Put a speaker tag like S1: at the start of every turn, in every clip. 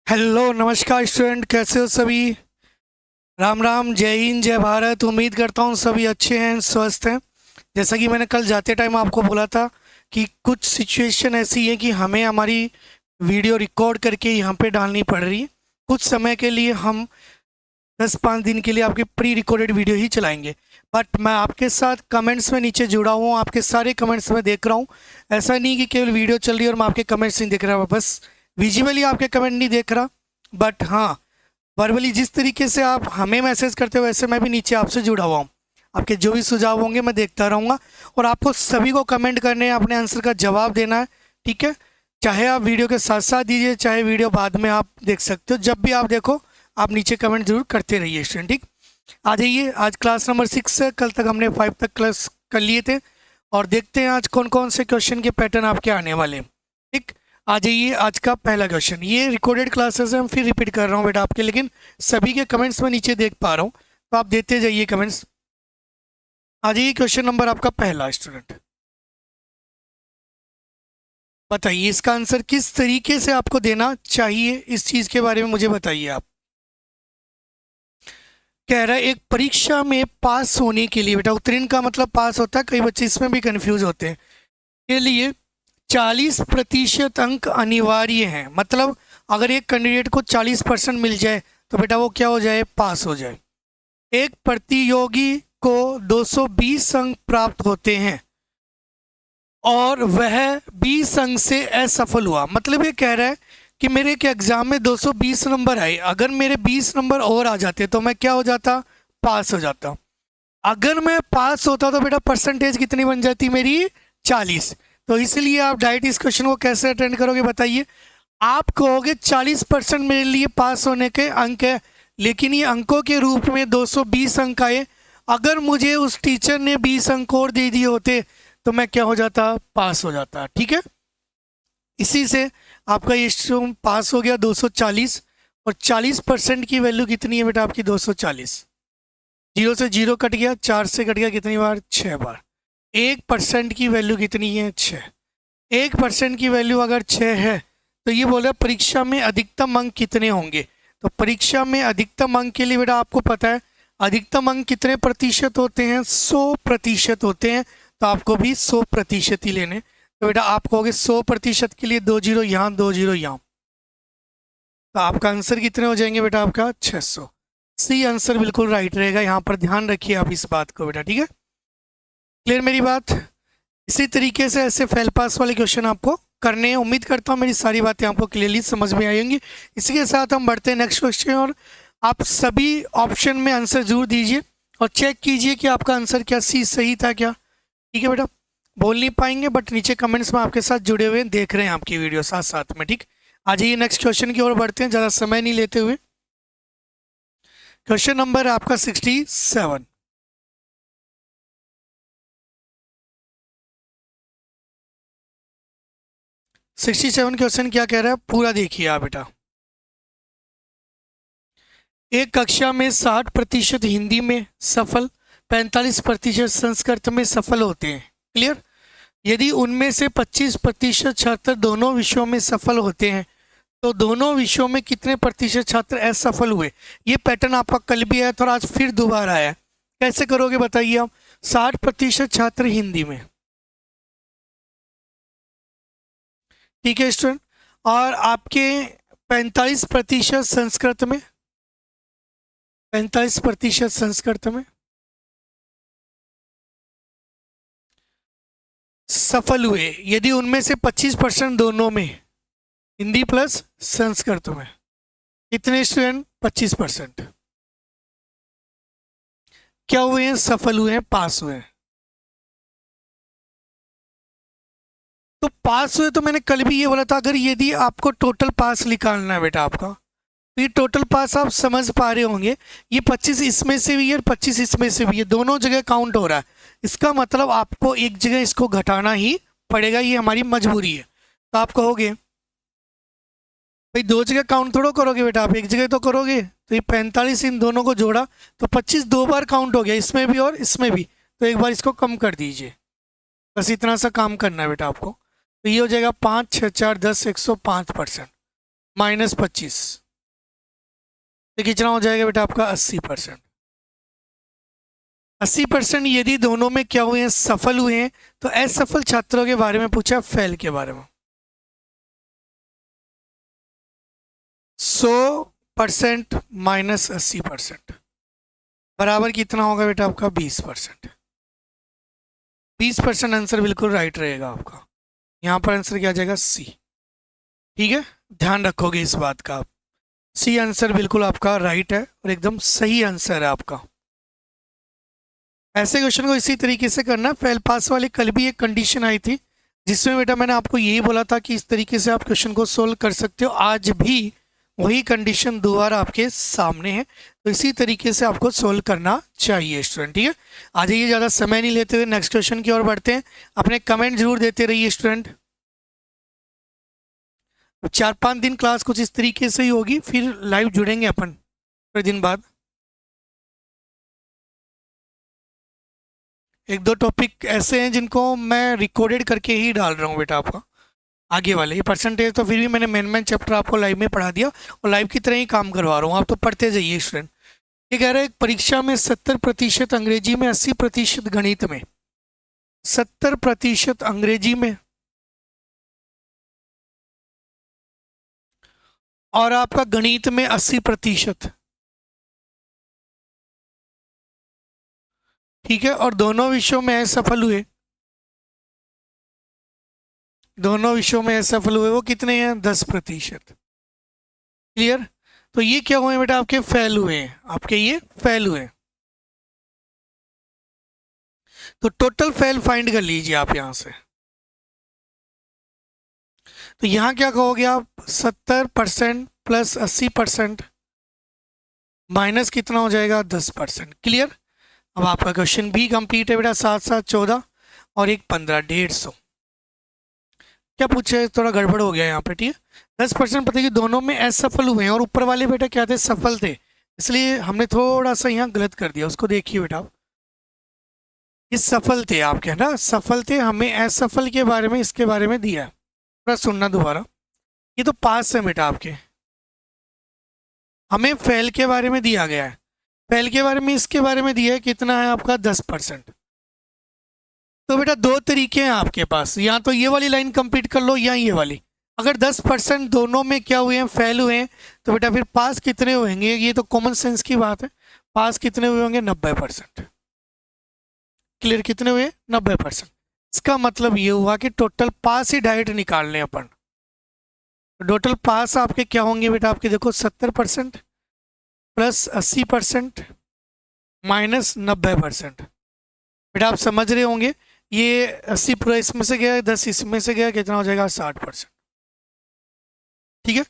S1: Hello नमस्कार student, कैसे हो सभी। राम राम, जय हिंद, जय भारत। उम्मीद करता हूँ सभी अच्छे हैं, स्वस्थ हैं। जैसा कि मैंने कल जाते टाइम आपको बोला था कि कुछ सिचुएशन ऐसी है कि हमें हमारी वीडियो रिकॉर्ड करके यहाँ पे डालनी पड़ रही है। कुछ समय के लिए हम 10-5 दिन के लिए आपकी प्री रिकॉर्डेड वीडियो ही चलाएंगे। बट मैं आपके साथ कमेंट्स में नीचे जुड़ा हूँ, आपके सारे कमेंट्स में देख रहा हूँ। ऐसा नहीं कि केवल वीडियो चल रही है और मैं आपके कमेंट्स नहीं देख रहा, बस विजुअली आपके कमेंट नहीं देख रहा, बट हाँ, वर्बली जिस तरीके से आप हमें मैसेज करते हो वैसे मैं भी नीचे आपसे जुड़ा हुआ हूँ। आपके जो भी सुझाव होंगे मैं देखता रहूँगा और आपको सभी को कमेंट करने हैं, अपने आंसर का जवाब देना है, ठीक है। चाहे आप वीडियो के साथ साथ दीजिए, चाहे वीडियो बाद में आप देख सकते हो। जब भी आप देखो आप नीचे कमेंट जरूर करते रहिए स्टूडेंट, ठीक। आ जाइए, आज क्लास नंबर 6 है। कल तक हमने 5 तक क्लास कर लिए थे और देखते हैं आज कौन कौन से क्वेश्चन के पैटर्न आपके आने वाले हैं, ठीक। आ जाइए, आज का पहला क्वेश्चन। ये रिकॉर्डेड क्लासेस है, हम फिर रिपीट कर रहा हूँ बेटा आपके, लेकिन सभी के कमेंट्स में नीचे देख पा रहा हूँ, तो आप देते जाइए कमेंट्स। आ जाइए, क्वेश्चन नंबर आपका पहला स्टूडेंट। बताइए इसका आंसर किस तरीके से आपको देना चाहिए, इस चीज़ के बारे में मुझे बताइए आप। कह रहा है एक परीक्षा में पास होने के लिए, बेटा उत्तीर्ण का मतलब पास होता है, कई बच्चे इसमें भी कंफ्यूज होते हैं, के लिए 40% अंक अनिवार्य हैं। मतलब अगर एक कैंडिडेट को 40% मिल जाए तो बेटा वो क्या हो जाए, पास हो जाए। एक प्रतियोगी को 220 अंक प्राप्त होते हैं और वह 20 अंक से असफल हुआ। मतलब ये कह रहा है कि मेरे के एग्जाम में 220 नंबर आए, अगर मेरे 20 नंबर और आ जाते तो मैं क्या हो जाता, पास हो जाता। अगर मैं पास होता तो बेटा परसेंटेज कितनी बन जाती मेरी, 40। तो इसलिए आप डायरेक्ट इस क्वेश्चन को कैसे अटेंड करोगे बताइए। आप कहोगे 40% मेरे लिए पास होने के अंक है, लेकिन ये अंकों के रूप में 220 अंक आए। अगर मुझे उस टीचर ने 20 अंक और दे दिए होते तो मैं क्या हो जाता, पास हो जाता, ठीक है। इसी से आपका ये स्ट्रीम पास हो गया 240, और 40% की वैल्यू कितनी है बेटा आपकी, 240। जीरो से जीरो कट गया, 4 से कट गया, कितनी बार, 6 बार। 1% की वैल्यू कितनी है, 6। 1% की वैल्यू अगर 6 है तो ये बोल रहा है परीक्षा में अधिकतम अंक कितने होंगे। तो परीक्षा में अधिकतम अंक के लिए बेटा आपको पता है अधिकतम अंक कितने प्रतिशत होते हैं, 100% होते हैं। तो आपको भी 100% ही लेने। तो बेटा आप कहोगे 100% के लिए 2 जीरो यहाँ, 2 जीरो यहाँ, तो आपका आंसर कितने हो जाएंगे बेटा, आपका 600। सी आंसर बिल्कुल राइट रहेगा, यहाँ पर ध्यान रखिए आप इस बात को बेटा, ठीक है। क्लियर मेरी बात। इसी तरीके से ऐसे फेल पास वाले क्वेश्चन आपको करने हैं। उम्मीद करता हूँ मेरी सारी बातें आपको क्लियरली समझ में आई होंगी। इसी के साथ हम बढ़ते हैं नेक्स्ट क्वेश्चन, और आप सभी ऑप्शन में आंसर जरूर दीजिए और चेक कीजिए कि आपका आंसर क्या सी सही था क्या, ठीक है बेटा। बोल नहीं पाएंगे बट नीचे कमेंट्स में आपके साथ जुड़े हुए देख रहे हैं आपकी वीडियो साथ साथ में, ठीक। आ जाइए नेक्स्ट क्वेश्चन की ओर बढ़ते हैं, ज़्यादा समय नहीं लेते हुए। क्वेश्चन नंबर आपका 67। 67 क्वेश्चन क्या कह रहा है, पूरा देखिए आप बेटा। एक कक्षा में 60% हिंदी में सफल, 45% संस्कृत में सफल होते हैं, क्लियर। यदि उनमें से 25% छात्र दोनों विषयों में सफल होते हैं तो दोनों विषयों में कितने प्रतिशत छात्र असफल हुए। ये पैटर्न आपका कल भी आया था और आज फिर दोबारा आया। कैसे करोगे बताइए आप। 60% छात्र हिंदी में, ठीक है स्टूडेंट, और आपके 45% संस्कृत में, 45% संस्कृत में सफल हुए। यदि उनमें से 25% दोनों में, हिंदी प्लस संस्कृत में, कितने स्टूडेंट, 25% क्या हुए हैं, सफल हुए हैं, पास हुए हैं। तो पास हुए तो मैंने कल भी ये बोला था, अगर यदि आपको टोटल पास निकालना है बेटा आपका, तो ये टोटल पास आप समझ पा रहे होंगे, ये 25 इसमें से भी है और 25 इसमें से भी है, दोनों जगह काउंट हो रहा है। इसका मतलब आपको एक जगह इसको घटाना ही पड़ेगा, ये हमारी मजबूरी है। तो आप कहोगे भाई दो जगह काउंट थोड़ा करोगे बेटा, आप एक जगह तो करोगे। तो ये 45 इन दोनों को जोड़ा तो 25 दो बार काउंट हो गया, इसमें भी और इसमें भी, तो एक बार इसको कम कर दीजिए। बस इतना सा काम करना है बेटा आपको। तो ये हो जाएगा 5 6 4 10 105%। -25, तो कितना हो जाएगा बेटा आपका 80%। 80% यदि दोनों में क्या हुए हैं, सफल हुए हैं, तो असफल छात्रों के बारे में पूछा, फेल के बारे में। 100% -80% बराबर कितना होगा बेटा आपका 20%। 20% आंसर बिल्कुल राइट रहेगा आपका। यहाँ पर आंसर क्या आ जाएगा, सी। ठीक है, ध्यान रखोगे इस बात का। सी आंसर बिल्कुल आपका राइट है और एकदम सही आंसर है आपका। ऐसे क्वेश्चन को इसी तरीके से करना। फेल पास वाले कल भी एक कंडीशन आई थी जिसमें बेटा मैंने आपको यही बोला था कि इस तरीके से आप क्वेश्चन को सोल्व कर सकते हो। आज भी वही कंडीशन दोबारा आपके सामने है, तो इसी तरीके से आपको सोल्व करना चाहिए स्टूडेंट। ठीक है, आ जाइए, ज़्यादा समय नहीं लेते हुए नेक्स्ट क्वेश्चन की ओर बढ़ते हैं। अपने कमेंट जरूर देते रहिए स्टूडेंट। 4-5 दिन क्लास कुछ इस तरीके से ही होगी, फिर लाइव जुड़ेंगे अपन थोड़े दिन बाद। 1-2 टॉपिक ऐसे हैं जिनको मैं रिकॉर्डेड करके ही डाल रहा हूँ बेटा आपका आगे वाले। ये परसेंटेज तो फिर भी मैंने मेन चैप्टर आपको लाइव में पढ़ा दिया और लाइव की तरह ही काम करवा रहा हूँ, आप तो पढ़ते जाइए स्टूडेंट। ये कह रहे हैं परीक्षा में 70% अंग्रेजी में, 80% गणित में। 70% अंग्रेजी में और आपका गणित में 80%। ठीक है, और दोनों विषयों में असफल हुए, दोनों विषयों में असफल हुए, वो कितने हैं, 10%। क्लियर, तो ये क्या हुए बेटा आपके फेल हुए हैं, आपके ये फेल हुए। तो टोटल फेल फाइंड कर लीजिए आप यहां से। तो यहां क्या कहोगे आप, 70% प्लस 80% माइनस कितना हो जाएगा, 10%। क्लियर, अब आपका क्वेश्चन भी कंप्लीट है बेटा। 7-7-14 और एक 15, 150। क्या पूछे, थोड़ा गड़बड़ हो गया यहाँ पे। ठीक है, 10% पता है कि दोनों में असफल हुए हैं और ऊपर वाले बेटा क्या थे, सफल थे, इसलिए हमने थोड़ा सा यहाँ गलत कर दिया। उसको देखिए बेटा, ये सफल थे आपके, है ना, सफल थे। हमें असफल के बारे में, इसके बारे में दिया है, थोड़ा सुनना दोबारा। ये तो पास है बेटा आपके, हमें फेल के बारे में दिया गया है। फेल के बारे में, इसके बारे में दिया है, कितना है आपका 10%। तो बेटा दो तरीके हैं आपके पास, या तो ये वाली लाइन कंप्लीट कर लो या ये वाली। अगर 10% दोनों में क्या हुए हैं, फेल हुए हैं, तो बेटा फिर पास कितने होंगे, ये तो कॉमन सेंस की बात है। पास कितने हुए होंगे, 90%। क्लियर, कितने हुए, 90%। इसका मतलब ये हुआ कि टोटल पास ही डायरेक्ट निकाल लें अपन। टोटल पास आपके क्या होंगे बेटा आपके, देखो 70% प्लस 80% माइनस 90%। बेटा आप समझ रहे होंगे, ये 80 पूरा इसमें से गया, 10 इसमें से गया, कितना हो जाएगा, 60%। ठीक है,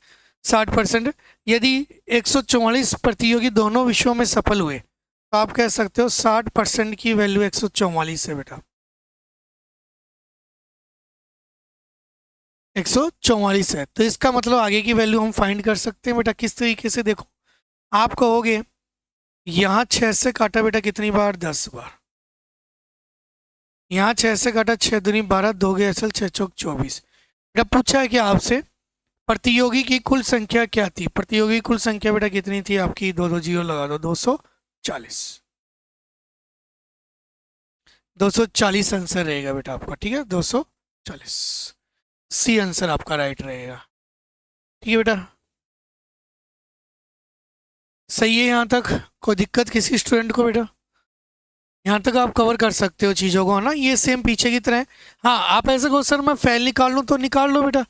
S1: 60%। यदि 144 प्रतियोगी दोनों विषयों में सफल हुए, तो आप कह सकते हो 60% की वैल्यू 144 है बेटा। 144 है, तो इसका मतलब आगे की वैल्यू हम फाइंड कर सकते हैं बेटा। किस तरीके से, देखो, आप कहोगे यहाँ 6 से काटा बेटा कितनी बार, 10 बार। यहाँ 6 से काटा, 6 दूनी 12, 2 गए असल, 6 चौक 24। बेटा पूछा है कि आपसे प्रतियोगी की कुल संख्या क्या थी। प्रतियोगी की कुल संख्या बेटा कितनी थी आपकी, 2 जीरो लगा दो, 240। 240 आंसर रहेगा बेटा आपका। ठीक है, 240 सी आंसर आपका राइट रहेगा। ठीक है बेटा, सही है यहाँ तक, कोई दिक्कत किसी स्टूडेंट को बेटा? यहाँ तक आप कवर कर सकते हो चीज़ों को, है ना, ये सेम पीछे की तरह है। हाँ, आप ऐसे कहो सर मैं फेल निकाल लूँ, तो निकाल लो बेटा,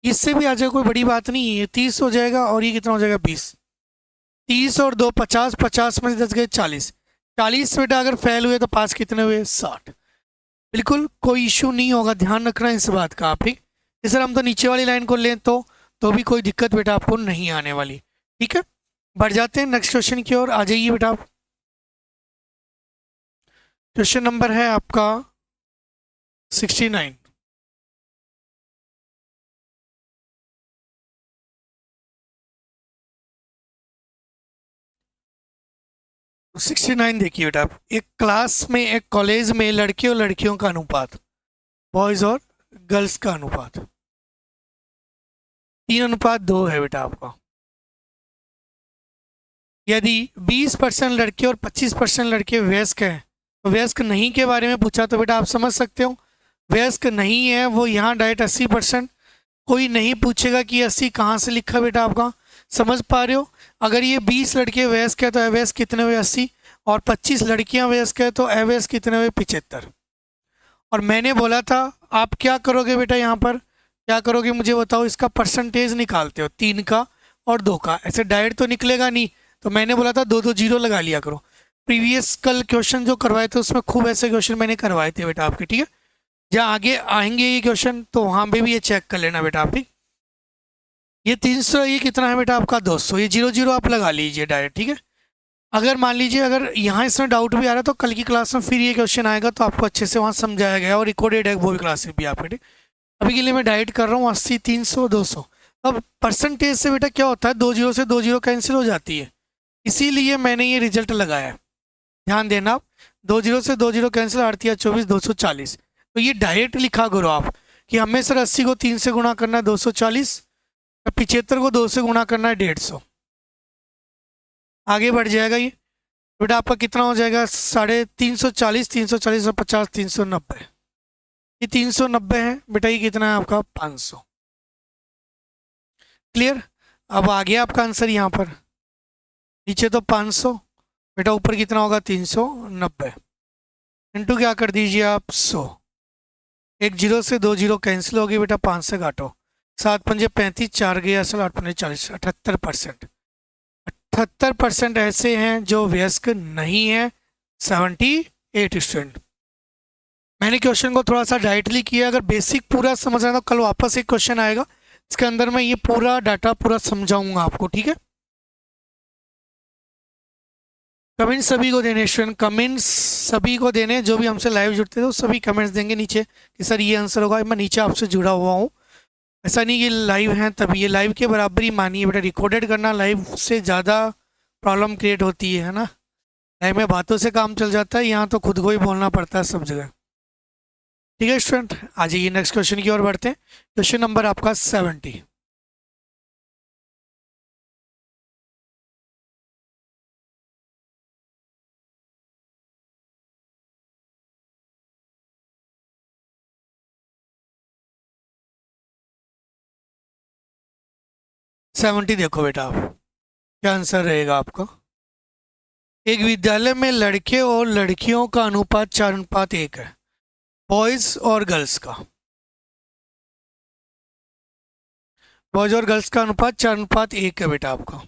S1: इससे भी आ जाए, कोई बड़ी बात नहीं है। 30 हो जाएगा और ये कितना हो जाएगा, 20। 30 और 2 50, 50 में से 10 गए 40। 40 बेटा अगर फेल हुए तो पास कितने हुए, 60। बिल्कुल कोई इशू नहीं होगा, ध्यान रखना इस बात का आप। ठीक, सर हम तो नीचे वाली लाइन को लें तो भी कोई दिक्कत बेटा आपको नहीं आने वाली। ठीक है, बढ़ जाते हैं नेक्स्ट क्वेश्चन की ओर, आ जाइए बेटा आप। क्वेश्चन नंबर है आपका 69। 69 देखिए बेटा आप, एक क्लास में, एक कॉलेज में लड़के और लड़कियों का अनुपात, बॉयज और गर्ल्स का अनुपात। 3:2 है बेटा आपका। यदि 20% लड़के और 25% लड़के वयस्क हैं, तो वयस्क नहीं के बारे में पूछा तो बेटा आप समझ सकते हो, वयस्क नहीं है वो यहाँ डायरेक्ट 80%। कोई नहीं पूछेगा कि 80 कहाँ से लिखा बेटा आपका, समझ पा रहे हो। अगर ये 20 लड़के वयस्क है तो अवयस्क कितने हुए 80, और 25 लड़कियां वयस्क है तो अवयस्क कितने हुए 75। और मैंने बोला था आप क्या करोगे बेटा, यहाँ पर क्या करोगे मुझे बताओ, इसका परसेंटेज निकालते हो 3 का और 2 का, ऐसे डायरेक्ट तो निकलेगा नहीं, तो मैंने बोला था 2 2 जीरो लगा लिया करो। प्रीवियस कल क्वेश्चन जो करवाए थे उसमें खूब ऐसे क्वेश्चन मैंने करवाए थे बेटा आपके, ठीक है। जहाँ आगे आएंगे ये क्वेश्चन तो वहाँ पे भी ये चेक कर लेना बेटा आप, ठीक। ये 300, ये कितना है बेटा आपका 200, ये 0 0 आप लगा लीजिए डायरेक्ट, ठीक है। अगर मान लीजिए अगर यहाँ इसमें डाउट भी आ रहा है तो कल की क्लास में फिर ये क्वेश्चन आएगा तो आपको अच्छे से वहाँ समझाया गया और रिकॉर्डेड है वो भी क्लासेस भी आपके, ठीक। अभी के लिए मैं डाइट कर रहा हूँ 80 300 200। अब परसेंटेज से बेटा क्या होता है, 2 जीरो से 2 जीरो कैंसिल हो जाती है, इसीलिए मैंने ये रिजल्ट लगाया है। ध्यान देना आप, 2 जीरो से 2 जीरो कैंसिल, 8 या 24 240। तो ये डायरेक्ट लिखा करो आप कि हमें सर 80 को 3 से गुणा करना है 240, 75 को 2 से गुणा करना है 150। आगे बढ़ जाएगा ये बेटा आपका कितना हो जाएगा, 340, 340 और 50, 390। ये 390 है बेटा, ये कितना है आपका 500। क्लियर। अब आ गया आपका आंसर यहाँ पर, नीचे तो 500 बेटा, ऊपर कितना होगा 390, इंटू क्या कर दीजिए आप 100। एक जीरो से 2 जीरो कैंसिल होगी बेटा, 5 से काटो, 7 पंजे 35, 4 गए असल, 8 पंजे 40, 78%। 78% ऐसे हैं जो वयस्क नहीं है, 78 स्टूडेंट। मैंने क्वेश्चन को थोड़ा सा डायरेक्टली किया, अगर बेसिक पूरा समझ रहे हैं तो कल वापस एक क्वेश्चन आएगा, इसके अंदर मैं ये पूरा डाटा पूरा समझाऊंगा आपको, ठीक है। कमेंट्स सभी को देने स्टूडेंट, कमेंट्स सभी को देने, जो भी हमसे लाइव जुड़ते थे वो सभी कमेंट्स देंगे नीचे कि सर ये आंसर होगा, मैं नीचे आपसे जुड़ा हुआ हूँ। ऐसा नहीं कि लाइव हैं तभी, ये लाइव के बराबर ही मानिए बेटा, रिकॉर्डेड करना लाइव से ज़्यादा प्रॉब्लम क्रिएट होती है ना। लाइव में बातों से काम चल जाता है, यहाँ तो खुद को ही बोलना पड़ता है सब जगह। ठीक है स्टूडेंट, आ जाइए नेक्स्ट क्वेश्चन की ओर बढ़ते हैं। क्वेश्चन नंबर आपका 70। देखो बेटा आप, क्या आंसर रहेगा आपका। एक विद्यालय में लड़के और लड़कियों का अनुपात 4:1 है, बॉयज और गर्ल्स का, बॉयज और गर्ल्स का अनुपात 4:1 है बेटा आपका।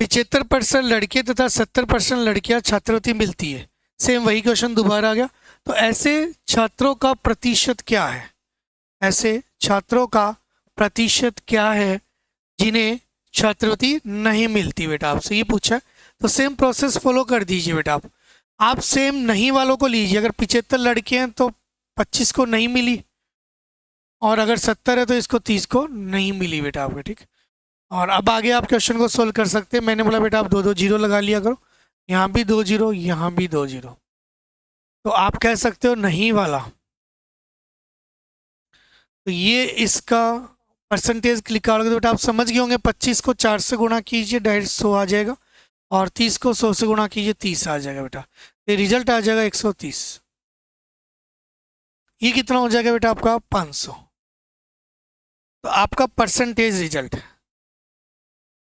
S1: 75% लड़के तथा 70% लड़कियां छात्रवृत्ति मिलती है। सेम वही क्वेश्चन दोबारा आ गया। तो ऐसे छात्रों का प्रतिशत क्या है, ऐसे छात्रों का प्रतिशत क्या है जिन्हें छात्रवृत्ति नहीं मिलती बेटा, आपसे ये पूछा है। तो सेम प्रोसेस फॉलो कर दीजिए बेटा आप सेम नहीं वालों को लीजिए। अगर 75 लड़के हैं तो 25 को नहीं मिली, और अगर 70 है तो इसको 30 को नहीं मिली बेटा आपको, ठीक। और अब आगे आप क्वेश्चन को सोल्व कर सकते हैं। मैंने बोला बेटा आप 2 2 जीरो लगा लिया करो, यहाँ भी 2 जीरो, यहाँ भी 2 जीरो, तो आप कह सकते हो नहीं वाला। तो ये इसका परसेंटेज क्लिक करोगे तो बेटा आप समझ गए होंगे, 25 को 4 से गुणा कीजिए डायरेक्ट 100 आ जाएगा, और 30 को 100 से गुणा कीजिए 30 आ जाएगा बेटा, तो रिजल्ट आ जाएगा 130। ये कितना हो जाएगा बेटा आपका 500। तो आपका परसेंटेज रिजल्ट है,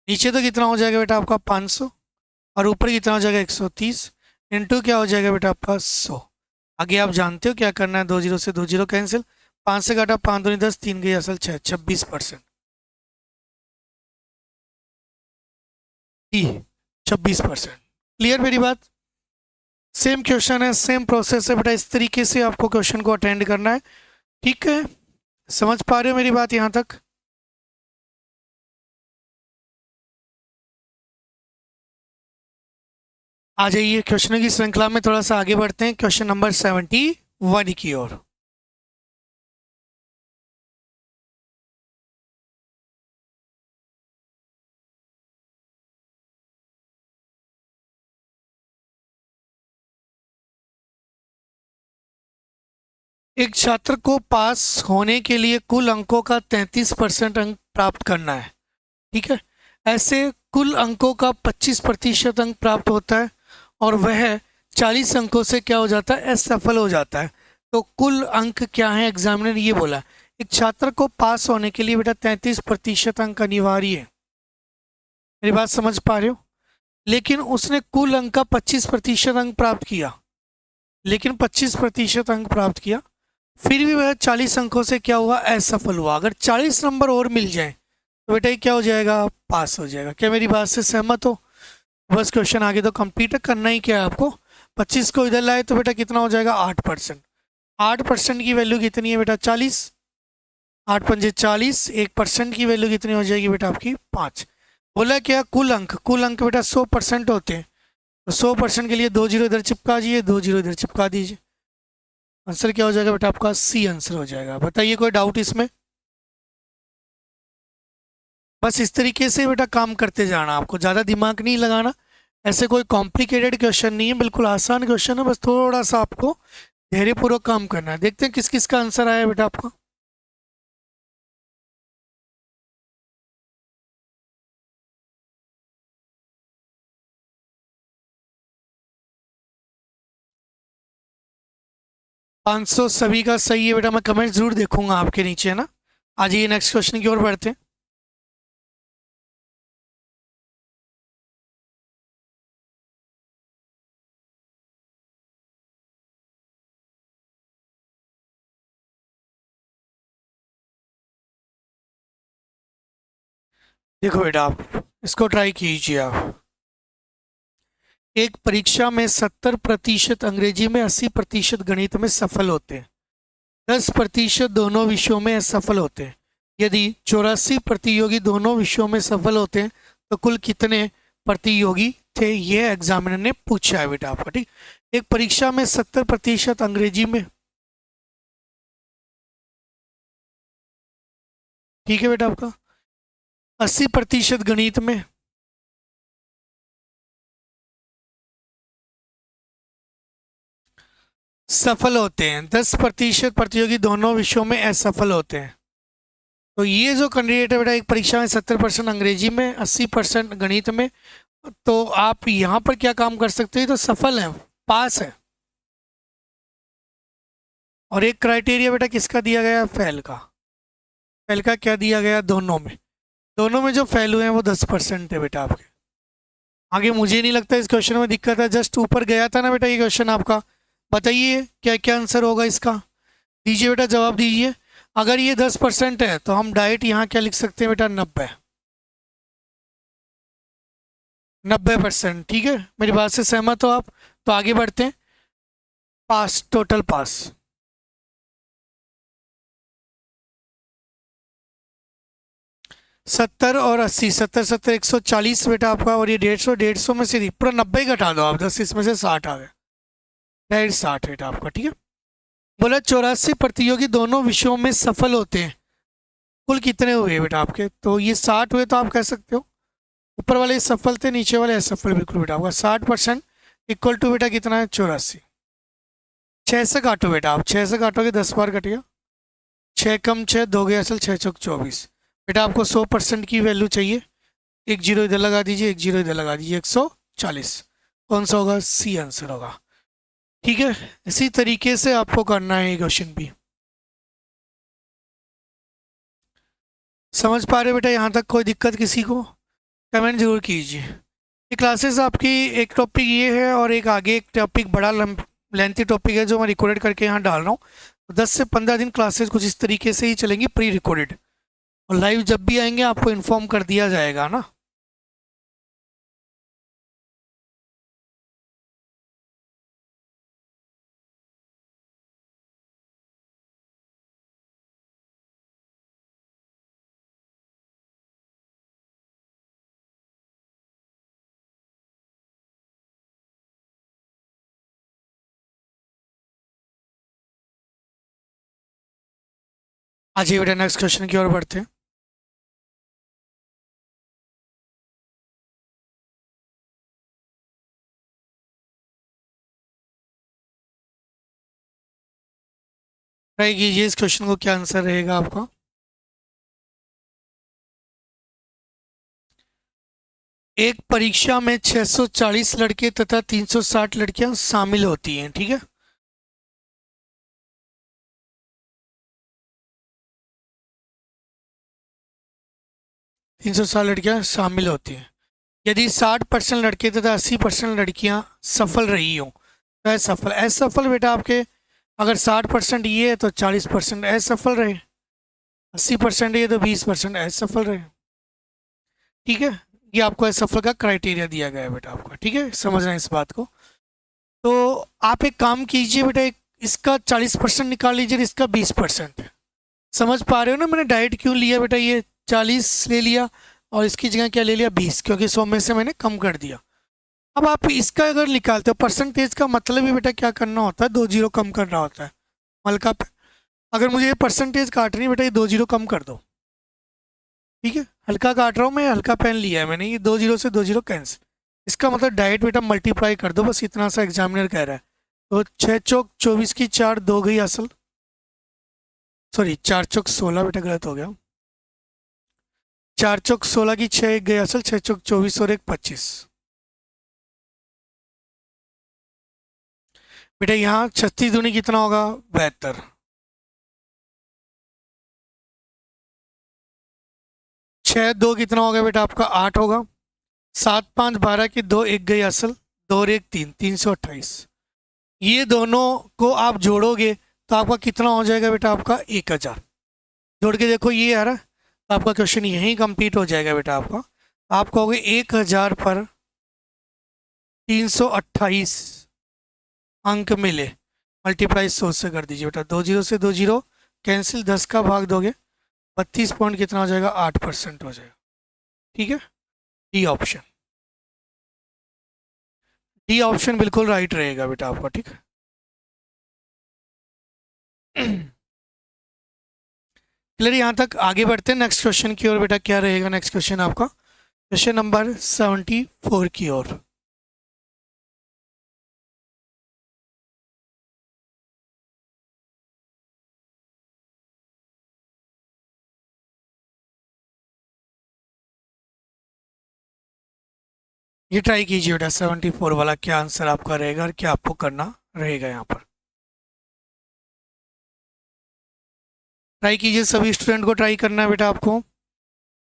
S1: नीचे तो कितना हो जाएगा बेटा आपका 500, और ऊपर कितना हो जाएगा 130, इंटू क्या हो जाएगा बेटा आपका 100। आगे आप जानते हो क्या करना है, 2 जीरो से 2 जीरो कैंसिल, 5 से काटा 5 दूनी 10, 3 गई असल 6, 26%। 26%। क्लियर मेरी बात। सेम क्वेश्चन है, सेम प्रोसेस है बेटा, इस तरीके से आपको क्वेश्चन को अटेंड करना है, ठीक है। समझ पा रहे हो मेरी बात यहाँ तक। आ जाइए क्वेश्चनों की श्रृंखला में थोड़ा सा आगे बढ़ते हैं, क्वेश्चन नंबर 71 की ओर। एक छात्र को पास होने के लिए कुल अंकों का 33% अंक प्राप्त करना है, ठीक है। ऐसे कुल अंकों का 25% अंक प्राप्त होता है और वह 40 अंकों से क्या हो जाता है, असफल हो जाता है। तो कुल अंक क्या है, एग्जामिनर ने ये बोला एक छात्र को पास होने के लिए बेटा 33% अंक अनिवार्य है। मेरी बात समझ पा रहे हो? लेकिन उसने कुल अंक का 25% अंक प्राप्त किया, लेकिन 25% अंक प्राप्त किया, फिर भी वह 40 अंकों से क्या हुआ, असफल हुआ। अगर 40 नंबर और मिल जाए तो बेटा ये क्या हो जाएगा, पास हो जाएगा। क्या मेरी बात से सहमत हो? बस क्वेश्चन आगे तो कंप्लीट करना ही क्या है आपको। 25 को इधर लाए तो बेटा कितना हो जाएगा, 8%। 8% की वैल्यू कितनी है बेटा, 40। 8×5 = 40। 1% की वैल्यू कितनी हो जाएगी बेटा आपकी, 5। बोला क्या, कुल अंक बेटा 100% होते हैं। तो 100% के लिए 2 जीरो इधर चिपका दीजिए, 2 जीरो इधर चिपका दीजिए। आंसर क्या हो जाएगा बेटा आपका, सी आंसर हो जाएगा। बताइए कोई डाउट इसमें? बस इस तरीके से बेटा काम करते जाना, आपको ज़्यादा दिमाग नहीं लगाना। ऐसे कोई कॉम्प्लिकेटेड क्वेश्चन नहीं है, बिल्कुल आसान क्वेश्चन है। बस थोड़ा सा आपको धैर्यपूर्वक काम करना है। देखते हैं किस किस का आंसर आया बेटा आपका। 500 सभी का सही है बेटा। मैं कमेंट जरूर देखूंगा आपके नीचे, है ना। आ जाइए नेक्स्ट क्वेश्चन की ओर बढ़ते हैं। देखो बेटा, आप इसको ट्राई कीजिए आप। एक परीक्षा में 70% अंग्रेजी में, 80% गणित में सफल होते हैं, 10% दोनों विषयों में असफल होते हैं। यदि 84 प्रतियोगी दोनों विषयों में सफल होते हैं तो कुल कितने प्रतियोगी थे, ये एग्जामिनर ने पूछा है बेटा आपका, ठीक। एक परीक्षा में 70% अंग्रेजी में, ठीक है बेटा आपका, 80% गणित में, सफल होते हैं, 10% प्रतियोगी दोनों विषयों में असफल होते हैं। तो ये जो कैंडिडेट है बेटा, एक परीक्षा में 70% अंग्रेजी में, 80% गणित में, तो आप यहाँ पर क्या काम कर सकते हैं, तो सफल है, पास है। और एक क्राइटेरिया बेटा किसका दिया गया, फेल का। फेल का क्या दिया गया, दोनों में। दोनों में जो फेल हुए हैं वो 10% है बेटा आपके। आगे मुझे नहीं लगता इस क्वेश्चन में दिक्कत है, जस्ट ऊपर गया था ना बेटा ये क्वेश्चन आपका। बताइए क्या क्या आंसर होगा इसका, दीजिए बेटा जवाब दीजिए। अगर ये 10% है तो हम डायरेक्ट यहाँ क्या लिख सकते हैं बेटा, 90। 90%, ठीक है। मेरी बात से सहमत हो आप? तो आगे बढ़ते हैं। पास, टोटल पास। 70 और 80, 70 70 140 बेटा आपका, और ये 150, 150 में से पूरा 90 घटा दो आप, 10 इसमें से 60 आ गए, डायरेक्ट 60 बेटा आपका, ठीक है। बोला 84 प्रतियोगी दोनों विषयों में सफल होते हैं, कुल कितने हुए बेटा आपके, तो ये 60 हुए, तो आप कह सकते हो ऊपर वाले सफल थे, नीचे वाले असफल, बिल्कुल बेटा आपका 60% इक्वल टू बेटा कितना है, 84। 6 से काटो बेटा आप, 6 से काटोगे 10 बार कटेगा, 6 कम 6 दो गए असल, 6 चौक 24। बेटा आपको 100% की वैल्यू चाहिए, एक जीरो इधर लगा दीजिए, एक जीरो इधर लगा दीजिए, 140। कौन सा होगा, सी आंसर होगा, ठीक है। इसी तरीके से आपको करना है ये क्वेश्चन भी। समझ पा रहे हो बेटा यहाँ तक, कोई दिक्कत किसी को? कमेंट जरूर कीजिए। ये क्लासेस आपकी, एक टॉपिक ये है और एक आगे एक टॉपिक बड़ा लेंथी टॉपिक है जो मैं रिकॉर्डेड करके यहाँ डाल रहा हूँ। 10 से 15 दिन क्लासेस कुछ इस तरीके से ही चलेंगी, प्री रिकॉर्डेड। और लाइव जब भी आएंगे आपको इन्फॉर्म कर दिया जाएगा ना। आज ही बेटा नेक्स्ट क्वेश्चन की ओर बढ़ते हैं। ट्राई कीजिए इस क्वेश्चन को, क्या आंसर रहेगा आपका। एक परीक्षा में 640 लड़के तथा 360 लड़कियां शामिल होती हैं, ठीक है। 360 लड़कियां शामिल होती हैं। यदि 60% लड़के तथा 80% लड़कियां सफल रही हो तो असफल। असफल बेटा आपके, अगर 60% ये है तो 40% असफल रहे, 80% ये तो 20% असफल रहे, ठीक है। ये आपको असफल का क्राइटेरिया दिया गया है बेटा आपका, ठीक है, समझ रहे हैं इस बात को। तो आप एक काम कीजिए बेटा, इसका 40% निकाल लीजिए, इसका 20%। समझ पा रहे हो ना मैंने डाइट क्यों लिया बेटा, ये 40 ले लिया और इसकी जगह क्या ले लिया 20, क्योंकि 100 में से मैंने कम कर दिया। अब आप इसका अगर निकालते हो परसेंटेज का मतलब ही बेटा क्या करना होता है, 2 जीरो कम करना होता है। हल्का अगर मुझे ये परसेंटेज काटनी है बेटा, ये 2 जीरो कम कर दो, ठीक है। हल्का काट रहा हूँ मैं, हल्का पेन लिया है मैंने, ये 2 जीरो से 2 जीरो कैंसिल। इसका मतलब डाइट बेटा मल्टीप्लाई कर दो, बस इतना सा एग्जामिनर कह रहा है। तो 6 चौक 24 की 4 2 गई असल, सॉरी 4 चौक 16 बेटा गलत हो गया। 4 चौक 16 की 6 एक गई असल, 6 चौक 24 और एक 25। बेटा यहाँ 36 दूनी कितना होगा 72। 6 2 कितना होगा बेटा आपका 8 होगा। 7 5 12 की 2 एक गई असल, 2 और एक 3, 328। ये दोनों को आप जोड़ोगे तो आपका कितना हो जाएगा बेटा आपका 1000। जोड़ के देखो ये आ रहा है, तो आपका क्वेश्चन यहीं कंप्लीट हो जाएगा बेटा आपका। आप कहोगे 1000 पर 328 अंक मिले, मल्टीप्लाई 100 से कर दीजिए बेटा, 2 जीरो से 2 जीरो कैंसिल, 10 का भाग दोगे 32 पॉइंट कितना हो जाएगा 8% हो जाएगा, ठीक है। डी ऑप्शन, डी ऑप्शन बिल्कुल राइट रहेगा बेटा आपका, ठीक है। क्लियर, यहाँ तक आगे बढ़ते हैं नेक्स्ट क्वेश्चन की ओर बेटा। क्या रहेगा नेक्स्ट क्वेश्चन आपका, क्वेश्चन नंबर 74 की ओर। ये ट्राई कीजिए बेटा 74 वाला, क्या आंसर आपका रहेगा और क्या आपको करना रहेगा यहाँ पर। ट्राई कीजिए, सभी स्टूडेंट को ट्राई करना है बेटा आपको।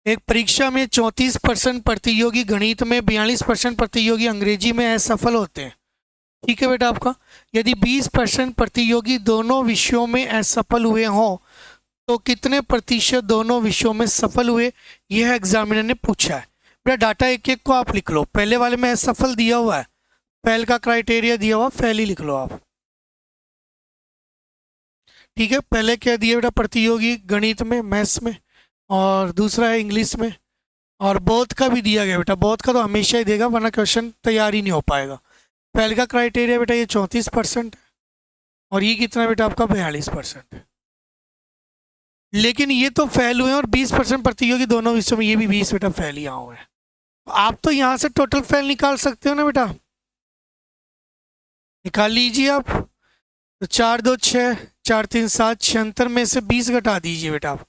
S1: एक परीक्षा में 34% प्रतियोगी गणित में, 42% प्रतियोगी अंग्रेजी में असफल होते हैं, ठीक है बेटा आपका। यदि 20% प्रतियोगी दोनों विषयों में असफल हुए हों तो कितने प्रतिशत दोनों विषयों में सफल हुए, यह एग्जामिनर ने पूछा है। बेटा डाटा एक एक को आप लिख लो, पहले वाले में असफल दिया हुआ है, फेल का क्राइटेरिया दिया हुआ, फेल ही लिख लो आप, ठीक है। पहले क्या दिया बेटा, प्रतियोगी गणित में, मैथ्स में, और दूसरा है इंग्लिश में, और बोथ का भी दिया गया बेटा। बोथ का तो हमेशा ही देगा वरना क्वेश्चन तैयार ही नहीं हो पाएगा। फेल का क्राइटेरिया बेटा ये 34% है, और ये कितना बेटा आपका 42% है। लेकिन ये तो फेल हुए और 20% प्रतियोगी दोनों विषयों में, ये भी 20 बेटा फेल यहाँ हुए हैं। आप तो यहाँ से टोटल फेल निकाल सकते हो ना बेटा, निकाल लीजिए आप। तो 4 2 6, 4 3 7, 76 में से 20 घटा दीजिए बेटा आप।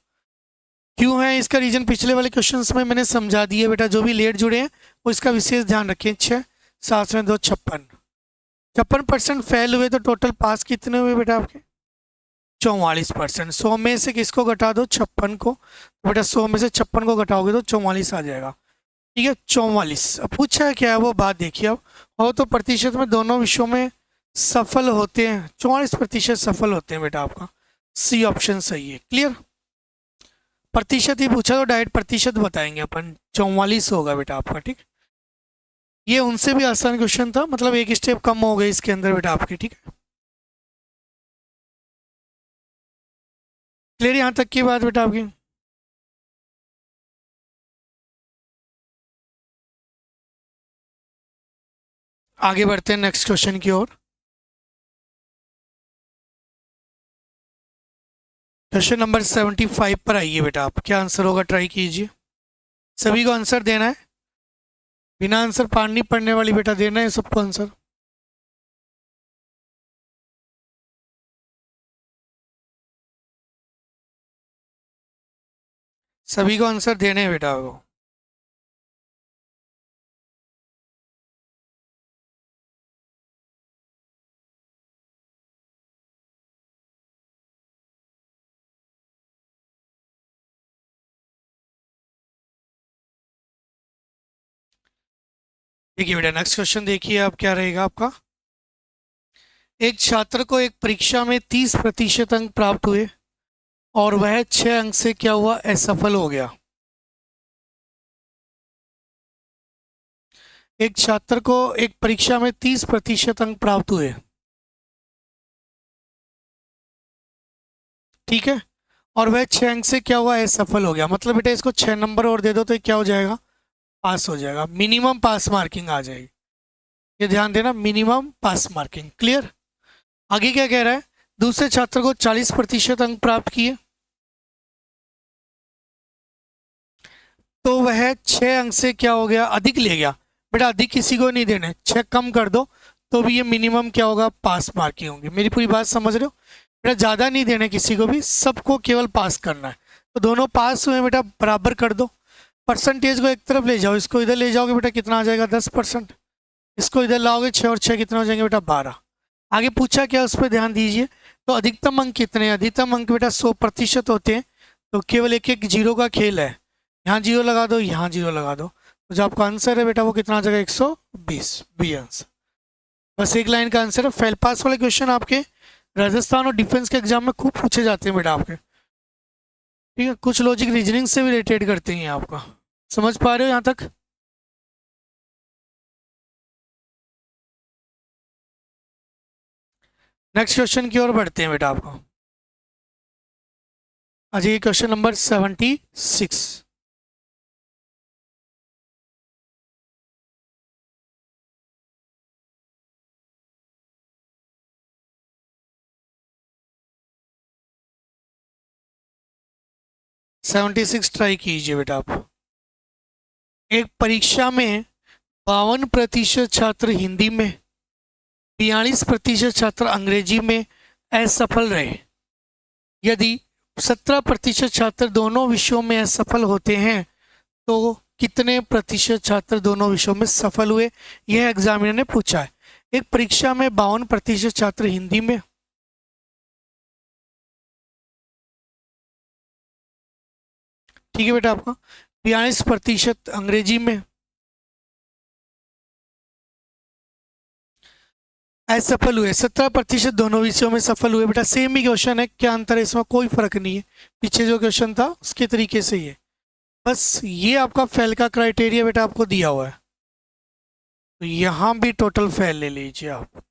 S1: क्यों है इसका रीजन पिछले वाले क्वेश्चंस में मैंने समझा दिया बेटा, जो भी लेट जुड़े हैं वो इसका विशेष ध्यान रखें। 6 7 में 2 56, 56% फेल हुए तो टोटल पास कितने हुए बेटा आपके 44%। 100 में से किसको घटा दो 56 को, तो बेटा 100 में से 56 को घटाओगे तो 44 आ जाएगा, ठीक है। 44 अब पूछा है क्या है वो बात देखिए अब। हो तो प्रतिशत में दोनों विषयों में सफल होते हैं, 44% सफल होते हैं बेटा आपका, सी ऑप्शन सही है। क्लियर, प्रतिशत ही पूछा तो डायरेक्ट प्रतिशत बताएंगे अपन, 44 होगा बेटा आपका, ठीक। ये उनसे भी आसान क्वेश्चन था, मतलब एक स्टेप कम हो गई इसके अंदर बेटा आपके, ठीक है। क्लियर यहाँ तक की बात बेटा आपकी। आगे बढ़ते हैं नेक्स्ट क्वेश्चन की ओर। क्वेश्चन नंबर 75 पर आइए बेटा आप, क्या आंसर होगा ट्राई कीजिए। सभी को आंसर देना है, बिना आंसर नहीं पढ़ने वाली बेटा देना है सबको आंसर। सभी को आंसर देने हैं बेटा को। देखिए बेटा नेक्स्ट क्वेश्चन देखिए आप क्या रहेगा आपका। एक छात्र को एक परीक्षा में 30% अंक प्राप्त हुए और वह 6 अंक से क्या हुआ, असफल हो गया। एक छात्र को एक परीक्षा में 30% अंक प्राप्त हुए, ठीक है, और वह 6 अंक से क्या हुआ, असफल हो गया। मतलब बेटा इसको 6 नंबर और दे दो तो ये क्या हो जाएगा, पास हो जाएगा। मिनिमम पास मार्किंग आ जाएगी, ये ध्यान देना, मिनिमम पास मार्किंग। क्लियर। आगे क्या कह रहा है, दूसरे छात्र को 40% अंक प्राप्त किए तो वह 6 अंक से क्या हो गया, अधिक ले गया। बेटा अधिक किसी को नहीं देने, 6 कम कर दो तो भी ये मिनिमम क्या होगा, पास मार्किंग होगी। मेरी पूरी बात समझ रहे हो बेटा, ज़्यादा नहीं देने किसी को भी, सबको केवल पास करना है। तो दोनों पास हुए बेटा, बराबर कर दो। परसेंटेज को एक तरफ ले जाओ, इसको इधर ले जाओगे बेटा कितना आ जाएगा, 10%। इसको इधर लाओगे 6 और 6 कितना हो जाएंगे बेटा, 12। आगे पूछा क्या उस पर ध्यान दीजिए। तो अधिकतम अंक कितने हैं, अधिकतम अंक बेटा 100% होते हैं। तो केवल एक एक जीरो का खेल है, यहाँ जीरो लगा दो, यहाँ जीरो लगा दो, तो जो आपका आंसर है बेटा वो कितना आ जाएगा, 120, बी आंसर। बस एक लाइन का आंसर है। फेल पास वाले क्वेश्चन आपके राजस्थान और डिफेंस के एग्जाम में खूब पूछे जाते हैं बेटा आपके, ठीक है। कुछ लॉजिक रीजनिंग से भी रिलेटेड करते हैं आपका। समझ पा रहे हो यहाँ तक। नेक्स्ट क्वेश्चन की ओर बढ़ते हैं बेटा आपको। आज ये क्वेश्चन नंबर 76। 76 ट्राई कीजिए बेटा आप। एक परीक्षा में 52% छात्र हिंदी में, 42% छात्र अंग्रेजी में असफल रहे। यदि 17% छात्र दोनों विषयों में असफल होते हैं तो कितने प्रतिशत छात्र दोनों विषयों में सफल हुए, यह एग्जामिनर ने पूछा है। एक परीक्षा में 52% छात्र हिंदी में, ठीक है बेटा आपका, 42% अंग्रेजी में असफल हुए, 17% दोनों विषयों में सफल हुए। बेटा सेम ही क्वेश्चन है, क्या अंतर है इसमें, कोई फर्क नहीं है। पीछे जो क्वेश्चन था उसके तरीके से ही है, बस ये आपका फेल का क्राइटेरिया बेटा आपको दिया हुआ है। तो यहाँ भी टोटल फेल ले लीजिए आप।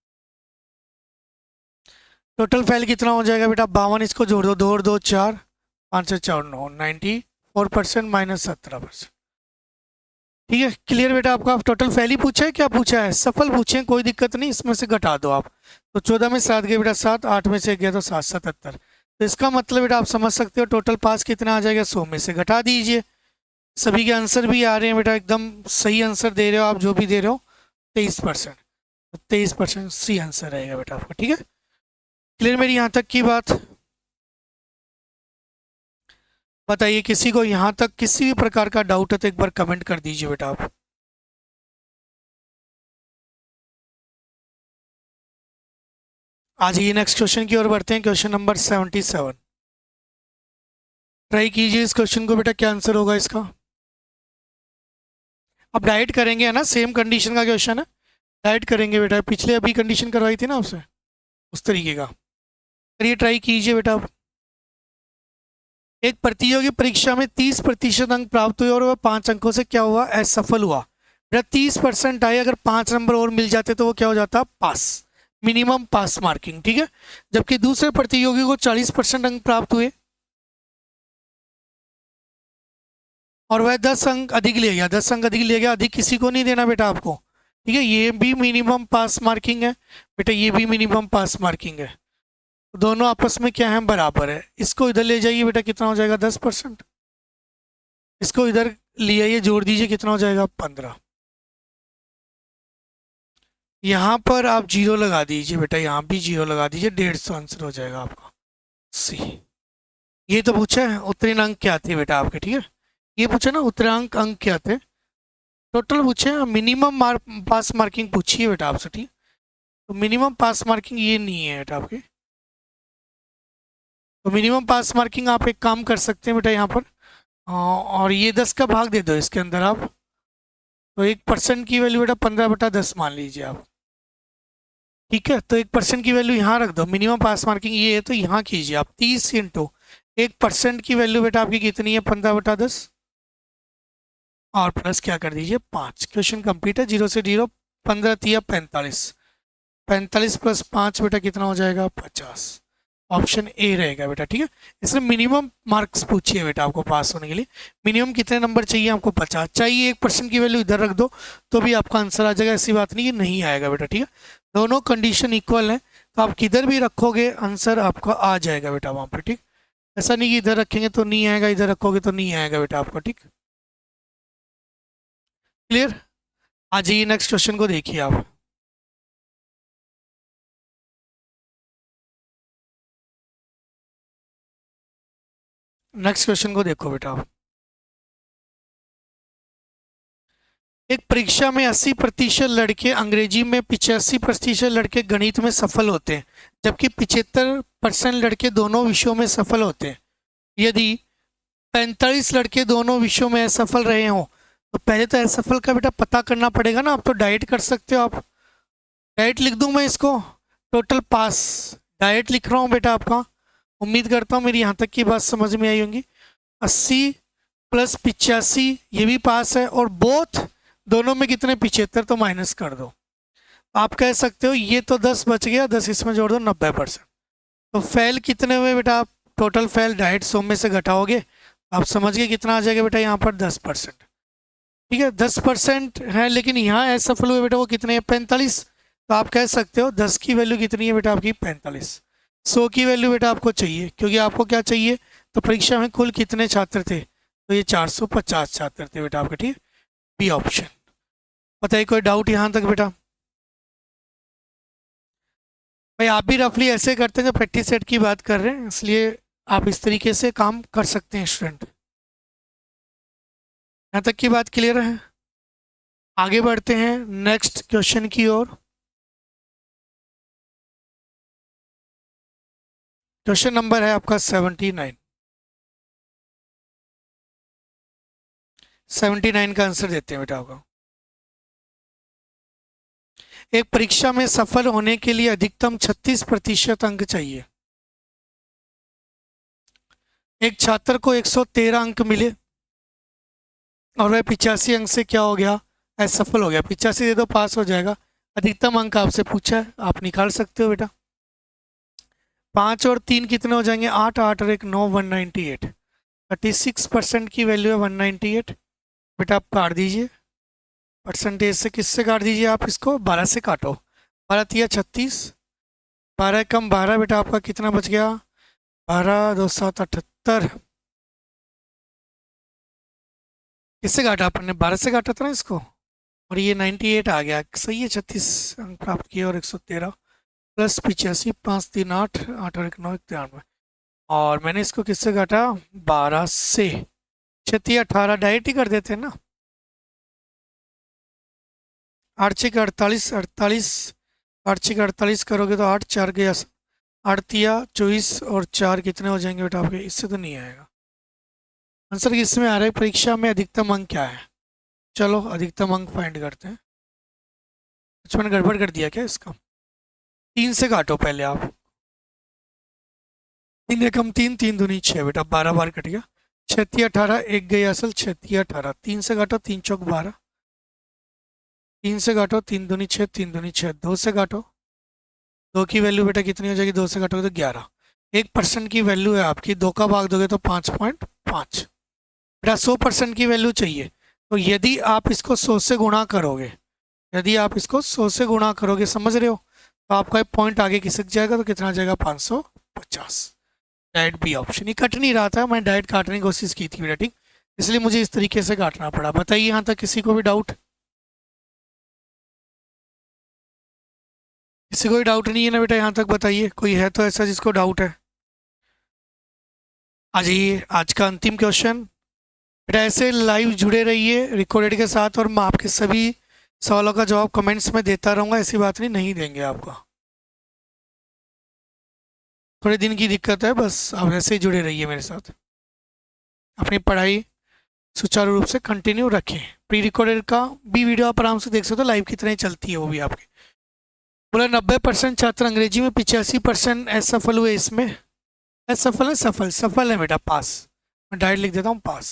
S1: टोटल फेल कितना हो जाएगा बेटा, 52, इसको जोड़ दो, 2 और 2 4, 5 से 4 9, 94% माइनस 17%। ठीक है क्लियर बेटा आपका। टोटल फेल ही पूछा है, क्या पूछा है, सफल पूछे, कोई दिक्कत नहीं, इसमें से घटा दो आप। तो 14 में 7 गए बेटा 7, 8 में से 1 गया तो 7, 77। तो इसका मतलब बेटा आप समझ सकते हो टोटल पास कितना आ जाएगा, 100 में से घटा दीजिए। सभी के आंसर भी आ रहे हैं बेटा, एकदम सही आंसर दे रहे हो आप, जो भी दे रहे हो, 23%। 23% सी आंसर रहेगा बेटा आपका, ठीक है। क्लियर मेरी यहाँ तक की बात। बताइए किसी को यहाँ तक किसी भी प्रकार का डाउट है तो एक बार कमेंट कर दीजिए बेटा आप। आज ये नेक्स्ट क्वेश्चन की ओर बढ़ते हैं, क्वेश्चन नंबर 77। ट्राई कीजिए इस क्वेश्चन को बेटा, क्या आंसर होगा इसका। अब डाइट करेंगे है ना, सेम कंडीशन का क्वेश्चन है, डाइट करेंगे बेटा, पिछले अभी कंडीशन करवाई थी ना आपसे, उस तरीके का करिए, ट्राई कीजिए बेटा आप। एक प्रतियोगी परीक्षा में 30% अंक प्राप्त हुए और वह 5 अंकों से क्या हुआ, असफल हुआ। बेटा 30% आए, अगर 5 नंबर और मिल जाते तो वो क्या हो जाता, पास, मिनिमम पास मार्किंग, ठीक है। जबकि दूसरे प्रतियोगी को 40% अंक प्राप्त हुए और वह 10 अंक अधिक ले गया, 10 अंक अधिक ले गया, अधिक किसी को नहीं देना बेटा आपको, ठीक है। ये भी मिनिमम पास मार्किंग है बेटा, ये भी मिनिमम पास मार्किंग है, दोनों आपस में क्या है, बराबर है। इसको इधर ले जाइए बेटा, कितना हो जाएगा, 10%। इसको इधर ले आइए, जोड़ दीजिए, कितना हो जाएगा, 15। यहाँ पर आप जीरो लगा दीजिए बेटा, यहाँ भी जीरो लगा दीजिए, 150 आंसर हो जाएगा आपका सी। ये तो पूछा है उत्तीर्ण अंक क्या थे बेटा आपके, ठीक है। ये पूछा ना उत्तरांक अंक क्या थे, टोटल पूछे, मिनिमम पास मार्किंग पूछी है बेटा आपसे, ठीक है। तो मिनिमम पास मार्किंग ये नहीं है बेटा आपके। तो मिनिमम पास मार्किंग आप एक काम कर सकते हैं बेटा यहाँ पर, और ये 10 का भाग दे दो इसके अंदर आप। तो 1% की वैल्यू बेटा 15/10 मान लीजिए आप, ठीक है। तो 1% की वैल्यू यहाँ रख दो, मिनिमम पास मार्किंग ये है तो यहाँ कीजिए आप 30 इंटू 1% की वैल्यू बेटा आपकी कितनी है 15/10, और प्लस क्या कर दीजिए 5। क्वेश्चन कंप्लीट है, 0 से 0, 15×3 = 45, 45 + 5 बेटा कितना हो जाएगा 50। ऑप्शन ए रहेगा बेटा, ठीक है। इसमें मिनिमम मार्क्स पूछिए बेटा आपको पास होने के लिए, मिनिमम कितने नंबर चाहिए आपको 50 चाहिए, 1% की वैल्यू इधर रख दो तो भी आपका आंसर आ जाएगा, ऐसी बात नहीं कि नहीं आएगा बेटा, ठीक है। दोनों कंडीशन इक्वल है तो आप किधर भी रखोगे आंसर आपका आ जाएगा बेटा वहाँ पे, ठीक। ऐसा नहीं कि इधर रखेंगे तो नहीं आएगा, इधर रखोगे तो नहीं आएगा बेटा आपका, ठीक। क्लियर। आ जाइए नेक्स्ट क्वेश्चन को देखिए आप। नेक्स्ट क्वेश्चन को देखो बेटा आप। एक परीक्षा में 80% लड़के अंग्रेजी में, 85% लड़के गणित में सफल होते हैं, जबकि 75% लड़के दोनों विषयों में सफल होते हैं। यदि 45 लड़के दोनों विषयों में असफल रहे हों तो पहले तो असफल का बेटा पता करना पड़ेगा ना, आप तो डाइट कर सकते हो आप। डाइट लिख दूं मैं इसको, टोटल पास, डाइट लिख रहा हूँ बेटा आपका। उम्मीद करता हूँ मेरी यहाँ तक की बात समझ में आई होंगी। 80 + 85 ये भी पास है, और बोथ दोनों में कितने 75 तो माइनस कर दो। आप कह सकते हो ये तो 10 बच गया, 10 इसमें जोड़ दो 90%। तो फेल कितने हुए बेटा आप, टोटल फेल 150 में से घटाओगे, आप समझ गए कितना आ जाएगा बेटा यहाँ पर 10%, ठीक है। 10% है, लेकिन यहाँ असफल हुए बेटा वो कितने हैं 45। तो आप कह सकते हो 10 की वैल्यू कितनी है बेटा आपकी 45। 100 की वैल्यू बेटा आपको चाहिए, क्योंकि आपको क्या चाहिए, तो परीक्षा में कुल कितने छात्र थे, तो ये 450 छात्र थे बेटा आपके, ठीक है। B option. बताइए कोई डाउट यहाँ तक बेटा। भाई आप भी रफली ऐसे करते हैं, जो प्रैक्टिस सेट की बात कर रहे हैं, इसलिए आप इस तरीके से काम कर सकते हैं स्टूडेंट। यहाँ तक की बात क्लियर है। आगे बढ़ते हैं नेक्स्ट क्वेश्चन की ओर। क्वेश्चन नंबर है आपका 79। 79 का आंसर देते हैं बेटा आपको। एक परीक्षा में सफल होने के लिए अधिकतम 36% अंक चाहिए। एक छात्र को 113 अंक मिले और वह 85 अंक से क्या हो गया, असफल हो गया। 85 दे दो पास हो जाएगा। अधिकतम अंक आपसे पूछा है, आप निकाल सकते हो बेटा। 5 और 3 कितने हो जाएंगे 8, 8 और 1 9, 198। 36% की वैल्यू है 198 बेटा, आप काट दीजिए परसेंटेज से। किससे काट दीजिए आप इसको, 12 से काटो। 12 तिया 36, 12 कम 12 बेटा आपका कितना बच गया 12, 2 7 78। किससे काटा अपन ने, 12 से काटा था ना इसको, और ये 98 आ गया, सही है। 36 अंक प्राप्त किए, और 113 + 85, 5 3 8, 8 और 1 9, 93। और मैंने इसको किससे काटा 12 से। 36 18 डायरेक्ट ही कर देते हैं ना। 8 6 48, 48, 8 6 48 करोगे तो 8 4 गया, 8 तिया 24 और 4 कितने हो जाएंगे बेटा आपके, इससे तो नहीं आएगा आंसर। किसमें आ रहा है, परीक्षा में अधिकतम अंक क्या है। चलो अधिकतम अंक फाइंड करते हैं। अच्छा मैंने गड़बड़ कर दिया क्या इसका। 3 से काटो पहले आप। 3 एकम 3, 3 दूनी 6 बेटा, 12 बार कट गया। 6 तिया 18, 1 गई असल, 6 तिया 18। 3 से काटो, 3 चौक 12। 3 से काटो, 3 दूनी 6, 3 दूनी 6। 2 से काटो, 2 की वैल्यू बेटा कितनी हो जाएगी, 2 से काटोगे तो 11। 1% की वैल्यू है आपकी, 2 का भाग दोगे तो 5.5 बेटा। 100% की वैल्यू चाहिए, तो यदि आप इसको 100 से गुणा करोगे, यदि आप इसको 100 से गुणा करोगे, समझ रहे हो, तो आपका एक पॉइंट आगे खिसक जाएगा, तो कितना आ जाएगा 550। Direct B option. ये कट नहीं रहा था, मैं डायरेक्ट काटने की कोशिश की थी बेटा, ठीक, इसलिए मुझे इस तरीके से काटना पड़ा। बताइए यहाँ तक किसी को भी डाउट, किसी को भी डाउट नहीं है ना बेटा यहाँ तक, बताइए कोई है तो ऐसा जिसको डाउट है। आ जाइए आज का अंतिम क्वेश्चन। बेटा ऐसे लाइव जुड़े रहिए रिकॉर्डेड के साथ, और मैं आपके सभी सवालों का जवाब कमेंट्स में देता रहूँगा, ऐसी बात नहीं देंगे आपको। थोड़े दिन की दिक्कत है, बस आप ऐसे ही जुड़े रहिए मेरे साथ। अपनी पढ़ाई सुचारू रूप से कंटिन्यू रखें। प्री रिकॉर्डेड का भी वीडियो आप आराम से देख सकते हो, लाइव की तरह ही चलती है वो भी आपकी। बोला 90% छात्र अंग्रेजी में, 85% असफल हुए इसमें। असफल है सफल, सफल है बेटा पास। मैं डायरेक्ट लिख देता हूँ पास।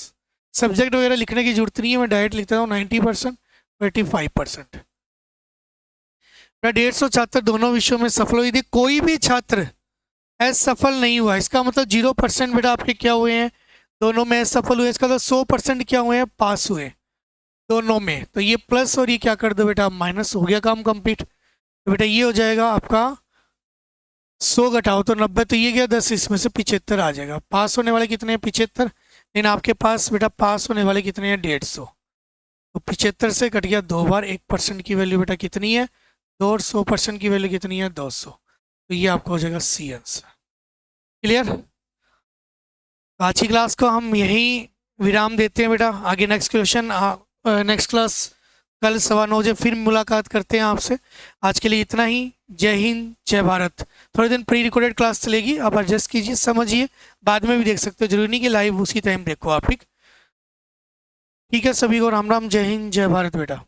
S1: सब्जेक्ट वगैरह लिखने की जरूरत नहीं है, मैं डायरेक्ट लिख देता हूँ 90%, 85%। 150 छात्र दोनों विषयों में सफल हुए। यदि कोई भी छात्र असफल नहीं हुआ, इसका मतलब 0% बेटा आपके क्या हुए हैं, दोनों में असफल हुए। इसका मतलब 100% क्या हुए हैं, पास हुए दोनों में। तो ये प्लस और ये क्या कर दो बेटा माइनस, हो गया काम कंप्लीट। तो बेटा ये हो जाएगा आपका 100 घटाओ तो 90, तो ये गया 10, इसमें से 75 आ जाएगा। पास होने वाले कितने हैं, 75। लेकिन आपके पास बेटा पास होने वाले कितने हैं, 150। तो 75 से कट गया 2 बार। 1% की वैल्यू बेटा कितनी है, 2, और 100% की वैल्यू कितनी है, 200। तो ये आपका हो जाएगा सी आंसर। क्लियर। आज की क्लास को हम यहीं विराम देते हैं बेटा। आगे नेक्स्ट क्वेश्चन नेक्स्ट क्लास कल 9:15 फिर मुलाकात करते हैं आपसे। आज के लिए इतना ही। जय हिंद, जय भारत। थोड़े दिन प्री रिकॉर्डेड क्लास चलेगी, आप एडजस्ट कीजिए, समझिए, बाद में भी देख सकते हो, जरूरी नहीं कि लाइव उसी टाइम देखो आप। ठीक है, सभी को राम राम, जय हिंद, जय भारत बेटा।